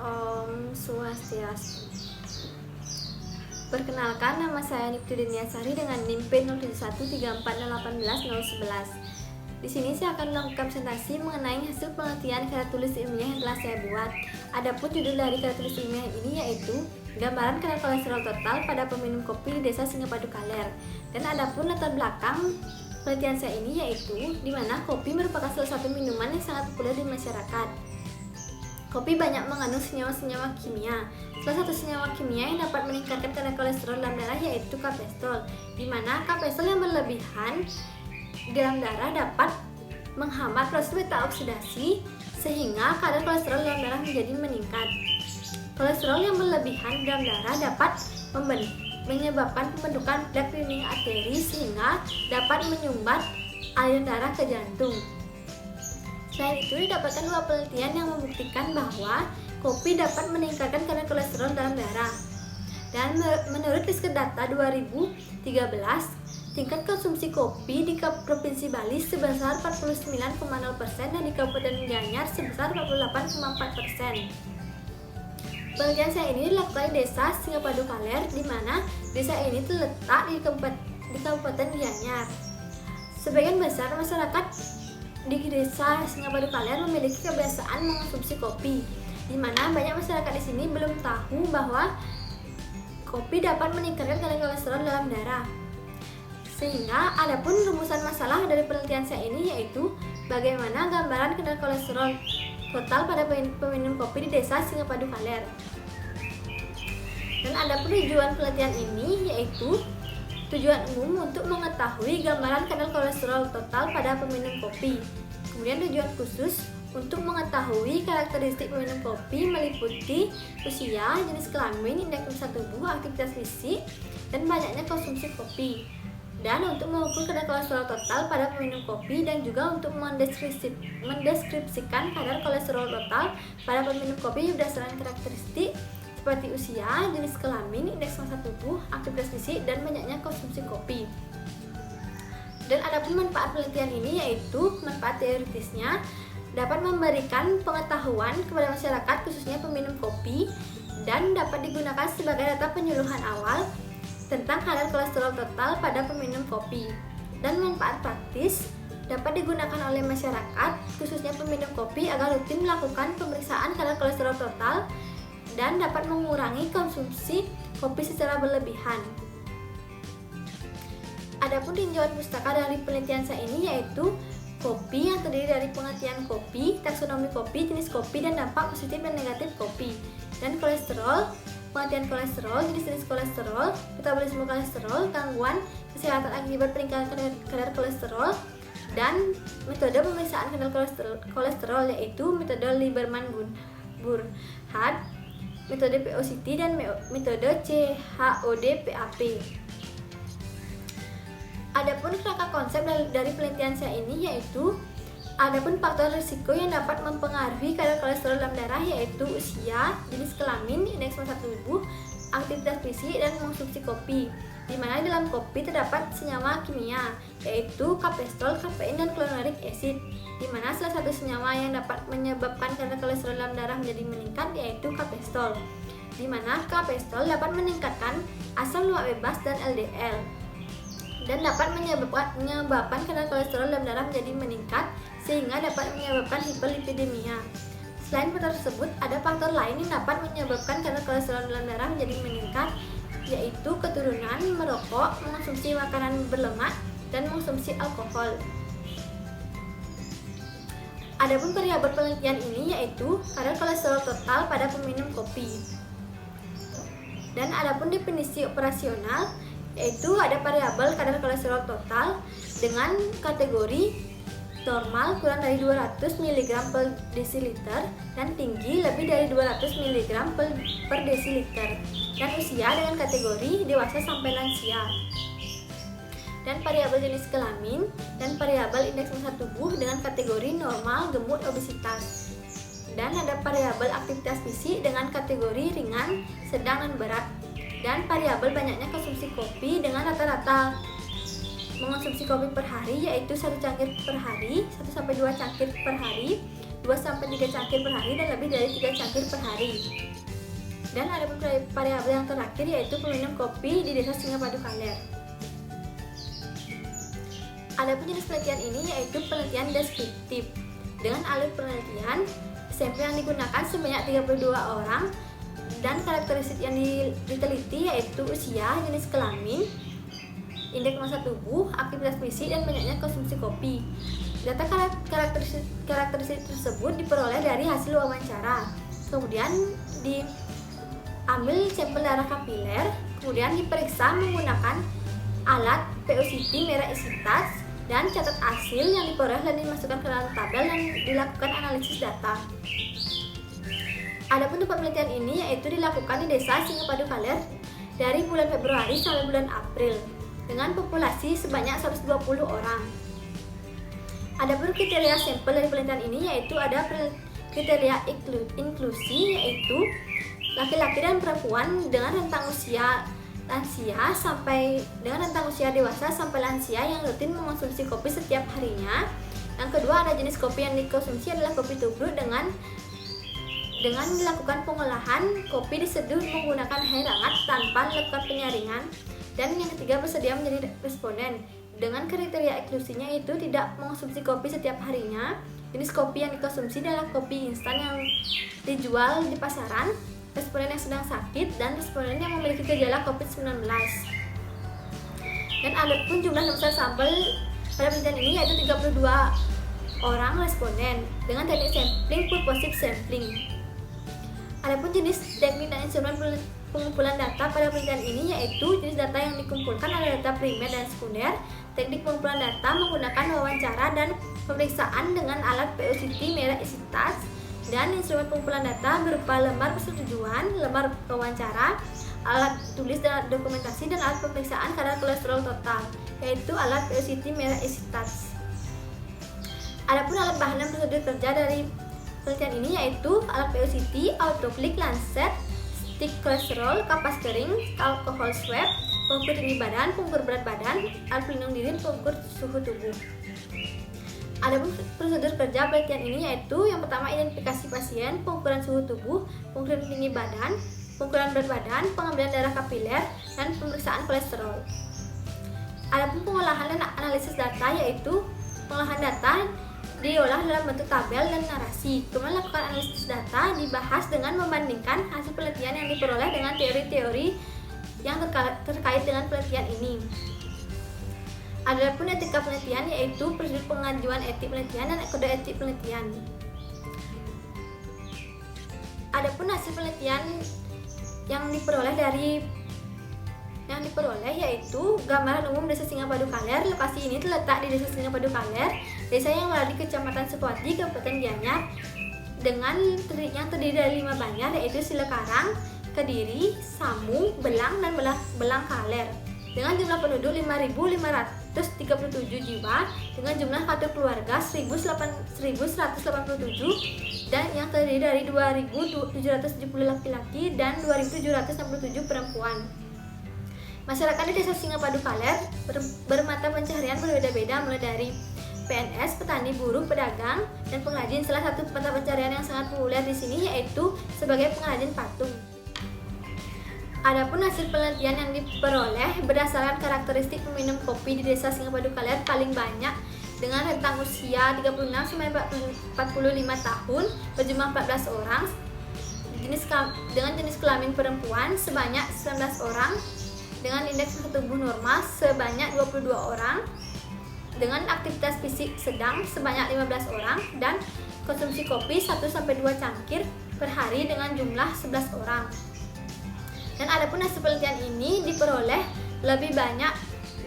Om Swastiastu. Perkenalkan, nama saya Niptudinia Sari dengan NIM P0713488011. Di sini saya akan melakukan presentasi mengenai hasil penelitian karya tulis ilmiah yang telah saya buat. Adapun judul dari karya tulis ilmiah ini yaitu Gambaran kadar kolesterol total pada peminum kopi di Desa Singapadu Kaler. Dan adapun latar belakang penelitian saya ini yaitu di mana kopi merupakan salah satu minuman yang sangat populer di masyarakat. Kopi banyak mengandung senyawa-senyawa kimia. Salah satu senyawa kimia yang dapat meningkatkan kadar kolesterol dalam darah yaitu kapestol, di mana kapestol yang berlebihan dalam darah dapat menghambat proses beta oksidasi sehingga kadar kolesterol dalam darah menjadi meningkat. Kolesterol yang berlebihan dalam darah dapat menyebabkan pembentukan plak dinding arteri sehingga dapat menyumbat aliran darah ke jantung. Selain itu, didapatkan dua penelitian yang membuktikan bahwa kopi dapat meningkatkan kadar kolesterol dalam darah. Dan menurut riset data 2013, tingkat konsumsi kopi di Provinsi Bali sebesar 49,0% dan di Kabupaten Gianyar sebesar 48,4%. Penelitian saya ini dilakukan di Desa Singapadu Kaler, di mana desa ini terletak di Kabupaten Gianyar. Sebagian besar masyarakat di Desa Singapadu Kaler memiliki kebiasaan mengonsumsi kopi, di mana banyak masyarakat di sini belum tahu bahwa kopi dapat meningkatkan kadar kolesterol dalam darah. Sehingga adapun rumusan masalah dari penelitian saya ini yaitu bagaimana gambaran kadar kolesterol total pada peminum kopi di Desa Singapadu Kaler. Dan adapun tujuan penelitian ini yaitu tujuan umum untuk mengetahui gambaran kadar kolesterol total pada peminum kopi. Kemudian tujuan khusus untuk mengetahui karakteristik peminum kopi meliputi usia, jenis kelamin, indeks massa tubuh, aktivitas fisik, dan banyaknya konsumsi kopi. Dan untuk mengukur kadar kolesterol total pada peminum kopi dan juga untuk mendeskripsikan kadar kolesterol total pada peminum kopi berdasarkan karakteristik seperti usia, jenis kelamin, indeks massa tubuh, aktivitas fisik, dan banyaknya konsumsi kopi. Dan adapun manfaat penelitian ini yaitu manfaat teoritisnya dapat memberikan pengetahuan kepada masyarakat khususnya peminum kopi dan dapat digunakan sebagai data penyuluhan awal tentang kadar kolesterol total pada peminum kopi. Dan manfaat praktis dapat digunakan oleh masyarakat khususnya peminum kopi agar rutin melakukan pemeriksaan kadar kolesterol total dan dapat mengurangi konsumsi kopi secara berlebihan. Adapun tinjauan pustaka dari penelitian saya ini yaitu kopi yang terdiri dari pengertian kopi, taksonomi kopi, jenis kopi, dan dampak positif dan negatif kopi. Dan kolesterol, pengertian kolesterol, jenis-jenis kolesterol, metabolisme kolesterol, gangguan kesehatan akibat peningkatan kadar kolesterol, dan metode pemeriksaan kadar kolesterol yaitu metode Lieberman-Burkhard, metode POCT, dan metode CHOD-PAP. Adapun kerangka konsep dari penelitian saya ini yaitu adapun faktor risiko yang dapat mempengaruhi kadar kolesterol dalam darah yaitu usia, jenis kelamin, indeks massa tubuh, aktivitas fisik, dan konsumsi kopi. Di mana dalam kopi terdapat senyawa kimia yaitu kapestol, kafein, dan chloronic acid. Di mana salah satu senyawa yang dapat menyebabkan kadar kolesterol dalam darah menjadi meningkat yaitu kapestol. Di mana kapestol dapat meningkatkan asam lemak bebas dan LDL dan dapat menyebabkan kadar kolesterol dalam darah menjadi meningkat sehingga dapat menyebabkan hiperlipidemia. Selain faktor tersebut, ada faktor lain yang dapat menyebabkan kadar kolesterol dalam darah menjadi meningkat yaitu keturunan, merokok, mengonsumsi makanan berlemak, dan mengonsumsi alkohol. Adapun variabel penelitian ini yaitu kadar kolesterol total pada peminum kopi. Dan adapun definisi operasional yaitu ada variabel kadar kolesterol total dengan kategori normal kurang dari 200 mg per desiliter dan tinggi lebih dari 200 mg per desiliter, dan usia dengan kategori dewasa sampai lansia, dan variabel jenis kelamin dan variabel indeks massa tubuh dengan kategori normal, gemuk, obesitas, dan ada variabel aktivitas fisik dengan kategori ringan, sedang, dan berat, dan variabel banyaknya konsumsi kopi dengan rata-rata mengonsumsi kopi per hari yaitu 1 cangkir per hari, 1-2 cangkir per hari, 2-3 cangkir per hari dan lebih dari 3 cangkir per hari. Dan ada variabel yang terakhir yaitu peminum kopi di Desa Singapadu Kaler. Adapun jenis penelitian ini yaitu penelitian deskriptif. Dengan alur penelitian, sampel yang digunakan sebanyak 32 orang dan karakteristik yang diteliti yaitu usia, jenis kelamin, indeks massa tubuh, aktivitas fisik, dan banyaknya konsumsi kopi. Data karakteristik tersebut diperoleh dari hasil wawancara. Kemudian diambil sampel darah kapiler, kemudian diperiksa menggunakan alat POCT merek EasyTouch dan catat hasil yang diperoleh dan dimasukkan ke dalam tabel dan dilakukan analisis data. Adapun tempat penelitian ini yaitu dilakukan di Desa Singapadu Kaler dari bulan Februari sampai bulan April dengan populasi sebanyak 120 orang. Adapun kriteria sampel dari penelitian ini yaitu ada kriteria inklusi yaitu laki-laki dan perempuan dengan rentang usia dewasa sampai lansia yang rutin mengonsumsi kopi setiap harinya. Yang kedua, ada jenis kopi yang dikonsumsi adalah kopi tubruk dengan dilakukan pengolahan kopi diseduh menggunakan air hangat tanpa melakukan penyaringan. Dan yang ketiga, bersedia menjadi responden. Dengan kriteria eksklusinya itu tidak mengonsumsi kopi setiap harinya. Jenis kopi yang dikonsumsi adalah kopi instan yang dijual di pasaran, responden yang sedang sakit, dan responden yang memiliki gejala COVID-19. Dan adapun jumlah besar sampel pada penelitian ini yaitu 32 orang responden dengan teknik sampling purposive sampling. Adapun jenis teknik dan instrumen pengumpulan data pada penelitian ini yaitu jenis data yang dikumpulkan adalah data primer dan sekunder. Teknik pengumpulan data menggunakan wawancara dan pemeriksaan dengan alat POCT merek EasyTouch, dan instrumen pengumpulan data berupa lembar persetujuan, lembar wawancara, alat tulis dan dokumentasi, dan alat pemeriksaan kadar kolesterol total yaitu alat POCT merek EasyTouch. Adapun alat bahan dan prosedur kerja dari penelitian ini yaitu alat POCT, autoklik, lancet, stick kolesterol, kapas kering, alkohol swab, pengukur tinggi badan, pengukur berat badan, alat pelindung diri, pengukur suhu tubuh. Adapun prosedur kerja penelitian ini yaitu yang pertama identifikasi pasien, pengukuran suhu tubuh, pengukuran tinggi badan, pengukuran berat badan, pengambilan darah kapiler, dan pemeriksaan kolesterol. Adapun pengolahan dan analisis data yaitu pengolahan data diolah dalam bentuk tabel dan narasi. Kemudian lakukan analisis data dibahas dengan membandingkan hasil penelitian yang diperoleh dengan teori-teori yang terkait dengan penelitian ini. Adapun etika penelitian yaitu prosedur pengajuan etik penelitian dan kode etik penelitian. Adapun hasil penelitian yang diperoleh yaitu gambaran umum Desa Singapadu Kaler. Lokasi ini terletak di Desa Singapadu Kaler, desa yang berada di Kecamatan Sukoharjo, Kabupaten Gianyar, yang terdiri dari 5 banjar yaitu Silekarang, Kediri, Samu, Belang, dan Belang Kaler. Dengan jumlah penduduk 5.537 jiwa, dengan jumlah kartu keluarga 1.187 dan yang terdiri dari 2.770 laki-laki dan 2.767 perempuan. Masyarakat di Desa Singapadu Kaler bermata pencaharian berbeda-beda mulai dari PNS, petani, buruh, pedagang, dan pengrajin. Salah satu mata pencaharian yang sangat populer di sini yaitu sebagai pengrajin patung. Adapun hasil penelitian yang diperoleh berdasarkan karakteristik peminum kopi di Desa Singapadu Kaler paling banyak dengan rentang usia 36 sampai 45 tahun berjumlah 14 orang, dengan jenis kelamin perempuan sebanyak 19 orang, dengan indeks massa tubuh normal sebanyak 22 orang, dengan aktivitas fisik sedang sebanyak 15 orang, dan konsumsi kopi 1-2 cangkir per hari dengan jumlah 11 orang. Dan adapun hasil penelitian ini diperoleh lebih banyak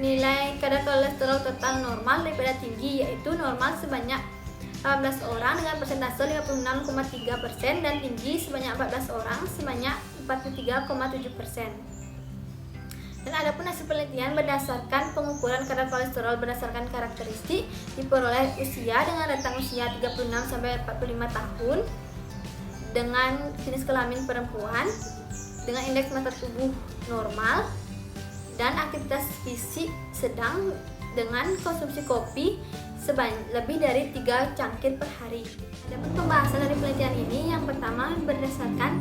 nilai kadar kolesterol total normal daripada tinggi, yaitu normal sebanyak 18 orang dengan persentase 56,3% dan tinggi sebanyak 14 orang sebanyak 43,7%. Dan adapun hasil penelitian berdasarkan pengukuran kadar kolesterol berdasarkan karakteristik diperoleh usia dengan rentang usia 36 sampai 45 tahun, dengan jenis kelamin perempuan, dengan indeks massa tubuh normal, dan aktivitas fisik sedang, dengan konsumsi kopi lebih dari 3 cangkir per hari. Adapun pembahasan dari penelitian ini, yang pertama berdasarkan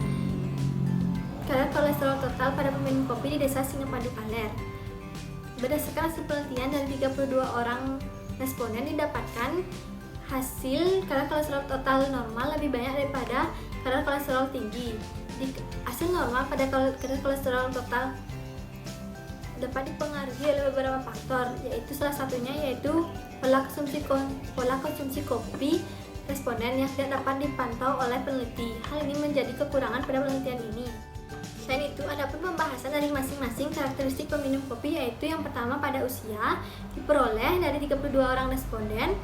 kadar kolesterol total pada peminum kopi di Desa Singapadu Kaler. Berdasarkan hasil penelitian dari 32 orang responden didapatkan hasil kadar kolesterol total normal lebih banyak daripada kadar kolesterol tinggi. Hasil normal pada kadar kolesterol total dapat dipengaruhi oleh beberapa faktor, yaitu salah satunya yaitu pola konsumsi kopi responden yang tidak dapat dipantau oleh peneliti. Hal ini menjadi kekurangan pada penelitian ini. Selain itu, ada pun pembahasan dari masing-masing karakteristik peminum kopi, yaitu yang pertama pada usia diperoleh dari 32 orang responden.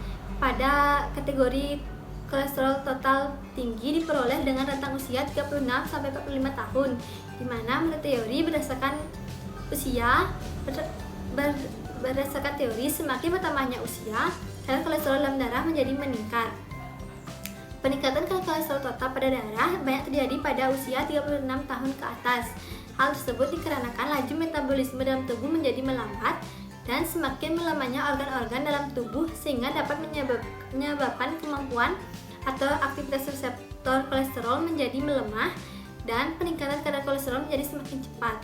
Pada kategori kolesterol total tinggi diperoleh dengan rentang usia 36 sampai 45 tahun, di mana menurut teori berdasarkan teori semakin bertambahnya usia, kadar kolesterol dalam darah menjadi meningkat. Peningkatan kadar kolesterol total pada darah banyak terjadi pada usia 36 tahun ke atas. Hal tersebut dikarenakan laju metabolisme dalam tubuh menjadi melambat dan semakin melemahnya organ-organ dalam tubuh, sehingga dapat menyebabkan kemampuan atau aktivitas reseptor kolesterol menjadi melemah dan peningkatan kadar kolesterol menjadi semakin cepat.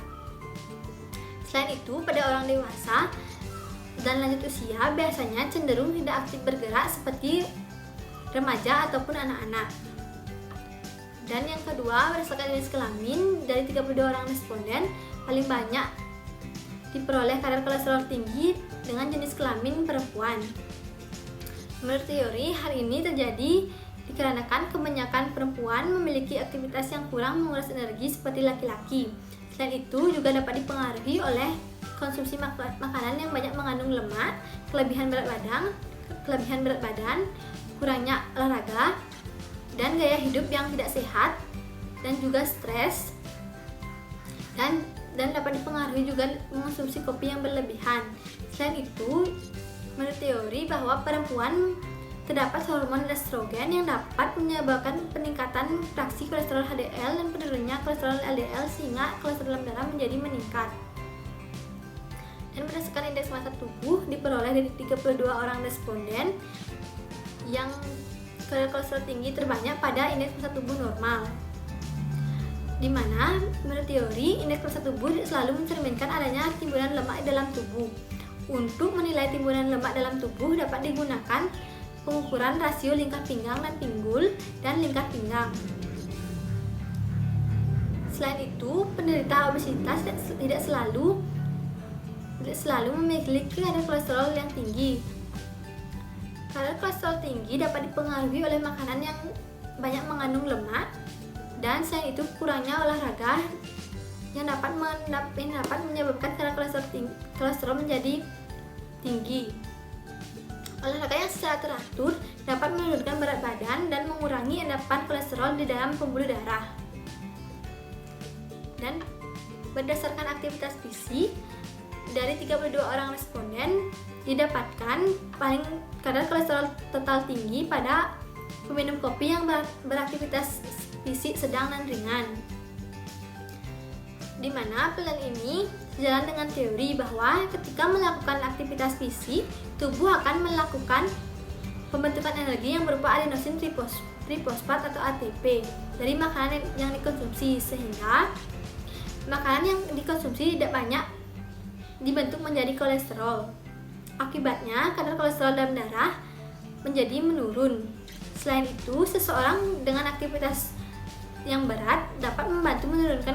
Selain itu, pada orang dewasa dan lanjut usia biasanya cenderung tidak aktif bergerak seperti remaja ataupun anak-anak. Dan yang kedua, berdasarkan jenis kelamin, dari 32 orang responden paling banyak diperoleh kadar kolesterol tinggi dengan jenis kelamin perempuan. Menurut teori, hal ini terjadi dikarenakan kebanyakan perempuan memiliki aktivitas yang kurang menguras energi seperti laki-laki. Selain itu juga dapat dipengaruhi oleh konsumsi makanan yang banyak mengandung lemak, kelebihan berat badan, kurangnya olahraga, dan gaya hidup yang tidak sehat, dan juga stres, dan dapat dipengaruhi juga mengonsumsi kopi yang berlebihan. Selain itu, menurut teori bahwa perempuan terdapat hormon estrogen yang dapat menyebabkan peningkatan fraksi kolesterol HDL dan penurunannya kolesterol LDL, sehingga kolesterol dalam darah menjadi meningkat. Dan berdasarkan indeks massa tubuh diperoleh dari 32 orang responden yang kadar kolesterol tinggi terbanyak pada indeks massa tubuh normal, di mana menurut teori indeks massa tubuh selalu mencerminkan adanya timbunan lemak dalam tubuh. Untuk menilai timbunan lemak dalam tubuh dapat digunakan pengukuran rasio lingkar pinggang dan pinggul dan lingkar pinggang. Selain itu, penderita obesitas tidak selalu memiliki kadar kolesterol yang tinggi. Kadar kolesterol tinggi dapat dipengaruhi oleh makanan yang banyak mengandung lemak, dan selain itu kurangnya olahraga yang dapat menyebabkan kadar kolesterol menjadi tinggi. Olahraga yang secara teratur dapat menurunkan berat badan dan mengurangi endapan kolesterol di dalam pembuluh darah. Dan berdasarkan aktivitas fisik, dari 32 orang responden didapatkan paling kadar kolesterol total tinggi pada peminum kopi yang beraktivitas fisik sedang dan ringan, di mana penelitian ini sejalan dengan teori bahwa ketika melakukan aktivitas fisik, tubuh akan melakukan pembentukan energi yang berupa adenosin trifosfat atau ATP dari makanan yang dikonsumsi, sehingga makanan yang dikonsumsi tidak banyak dibentuk menjadi kolesterol. Akibatnya, kadar kolesterol dalam darah menjadi menurun. Selain itu, seseorang dengan aktivitas yang berat dapat membantu menurunkan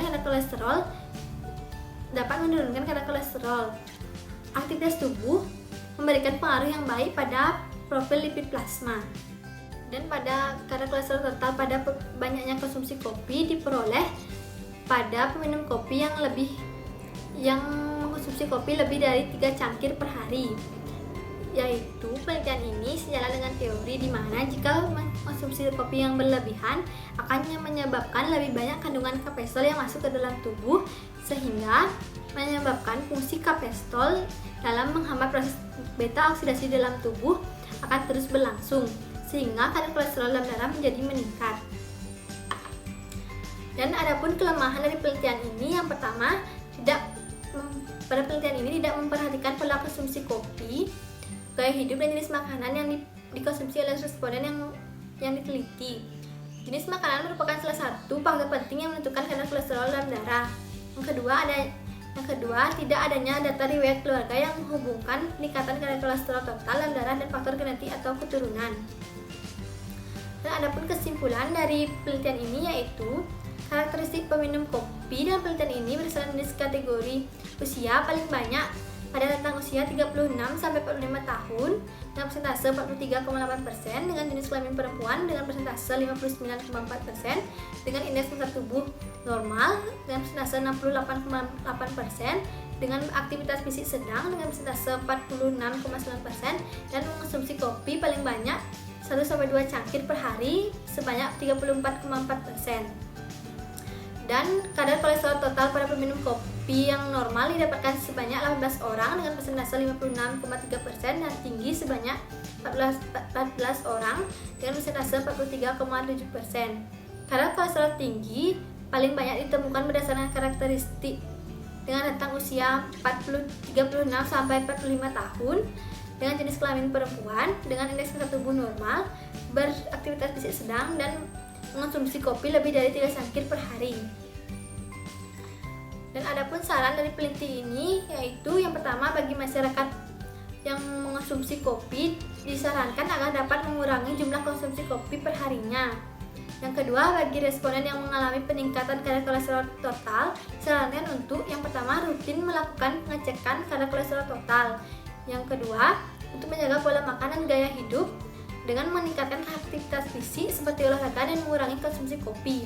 kadar kolesterol. Aktivitas tubuh memberikan pengaruh yang baik pada profil lipid plasma. Dan pada kadar kolesterol total pada banyaknya konsumsi kopi diperoleh pada peminum kopi yang mengkonsumsi kopi lebih dari 3 cangkir per hari. Yaitu penelitian ini sejalan dengan teori di mana jika mengkonsumsi kopi yang berlebihan akan menyebabkan lebih banyak kandungan kapestol yang masuk ke dalam tubuh, sehingga menyebabkan fungsi kapestol dalam menghambat proses beta oksidasi dalam tubuh akan terus berlangsung, sehingga kadar kolesterol dalam darah menjadi meningkat. Dan adapun kelemahan dari penelitian ini, yang pertama, pada penelitian ini tidak memperhatikan pola konsumsi kopi gaya hidup dan jenis makanan yang dikonsumsi oleh responden yang diteliti. Jenis makanan merupakan salah satu faktor penting yang menentukan kadar kolesterol dalam darah. Yang kedua, tidak adanya data riwayat keluarga yang menghubungkan peningkatan kadar kolesterol total dalam darah dan faktor genetik atau keturunan. Dan adapun kesimpulan dari penelitian ini yaitu karakteristik peminum kopi dalam penelitian ini berdasarkan jenis kategori usia paling banyak pada rentang usia 36 sampai 45 tahun dengan persentase 43,8%, dengan jenis kelamin perempuan dengan persentase 59,4%, dengan indeks massa tubuh normal dengan persentase 68,8%, dengan aktivitas fisik sedang dengan persentase 46,9%, dan mengonsumsi kopi paling banyak 1-2 cangkir per hari sebanyak 34,4%. Dan kadar kolesterol total pada peminum kopi yang normal didapatkan sebanyak 18 orang dengan persentase 56,3% dan tinggi sebanyak 14 orang dengan persentase 43,7%. Kadar kolesterol tinggi paling banyak ditemukan berdasarkan karakteristik dengan rentang usia 36 sampai 45 tahun, dengan jenis kelamin perempuan, dengan indeks massa tubuh normal, beraktivitas fisik sedang, dan mengonsumsi kopi lebih dari 3 cangkir per hari. Dan adapun saran dari peneliti ini yaitu yang pertama, bagi masyarakat yang mengonsumsi kopi disarankan agar dapat mengurangi jumlah konsumsi kopi per harinya. Yang kedua, bagi responden yang mengalami peningkatan kadar kolesterol total disarankan untuk yang pertama rutin melakukan pengecekan kadar kolesterol total. Yang kedua, untuk menjaga pola makan dan gaya hidup dengan meningkatkan aktivitas fisik seperti olahraga dan mengurangi konsumsi kopi.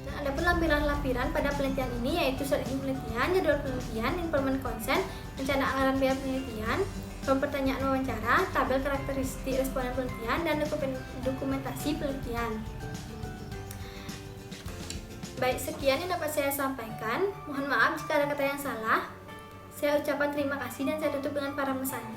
Dan adapun lampiran-lampiran pada penelitian ini yaitu strategi penelitian, jadwal penelitian, informan konsen, rencana anggaran biaya penelitian, form pertanyaan wawancara, tabel karakteristik responden penelitian, dan dokumentasi penelitian. Baik, sekian yang dapat saya sampaikan. Mohon maaf jika ada kata yang salah. Saya ucapkan terima kasih dan saya tutup dengan para mesani.